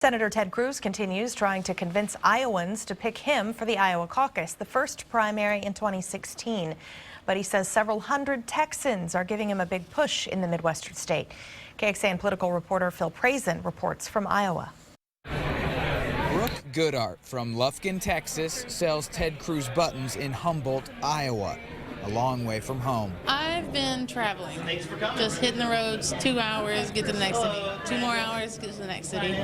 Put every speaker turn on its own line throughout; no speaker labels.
Senator Ted Cruz continues trying to convince Iowans to pick him for the Iowa caucus, the first primary in 2016. But he says several hundred Texans are giving him a big push in the Midwestern state. KXAN political reporter Prazan reports from Iowa.
Brooke Goodart from Lufkin, Texas, sells Ted Cruz buttons in Humboldt, Iowa, a long way from home.
I've been traveling, just hitting the roads, 2 hours, get to the next city. 2 more hours, get to the next city.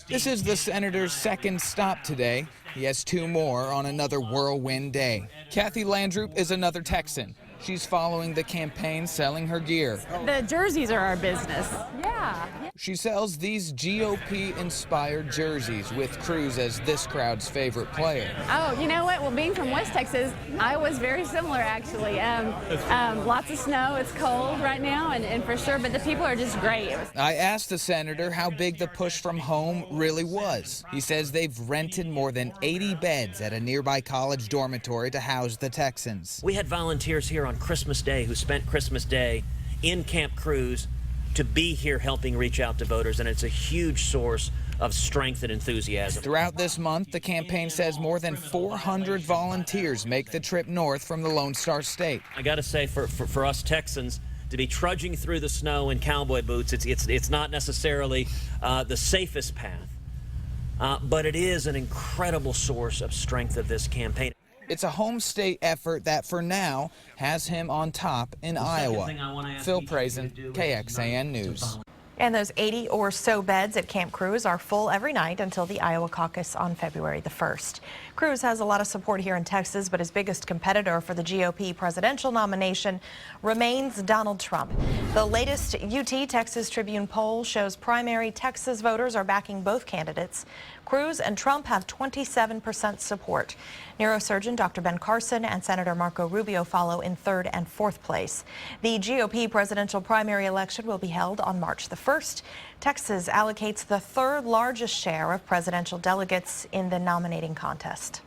This is the senator's second stop today. He has 2 more on another whirlwind day. Kathy Landrup is another Texan. She's following the campaign, selling her gear.
The jerseys are our business. Yeah.
She sells these GOP-inspired jerseys with Cruz as this crowd's favorite player.
Oh, you know what? Well, being from West Texas, Iowa's very similar, actually. Lots of snow. It's cold right now, and for sure, but the people are just great.
I asked the senator how big the push from home really was. He says they've rented more than 80 beds at a nearby college dormitory to house the Texans.
We had volunteers here on Christmas Day who spent Christmas Day in Camp Cruz to be here helping reach out to voters, and it's a huge source of strength and enthusiasm.
Throughout this month, the campaign says more than 400 volunteers make the trip north from the Lone Star State.
I got to say, for us Texans, to be trudging through the snow in cowboy boots, it's not necessarily the safest path, but it is an incredible source of strength of this campaign.
It's a home state effort that, for now, has him on top in Iowa. Prazan, KXAN News.
And those 80 or so beds at Camp Cruz are full every night until the Iowa caucus on February the 1st. Cruz has a lot of support here in Texas, but his biggest competitor for the GOP presidential nomination remains Donald Trump. The latest UT Texas Tribune poll shows primary Texas voters are backing both candidates. Cruz and Trump have 27% support. Neurosurgeon Dr. Ben Carson and Senator Marco Rubio follow in 3rd and 4th place. The GOP presidential primary election will be held on March the 1st. Texas allocates the 3rd largest share of presidential delegates in the nominating contest.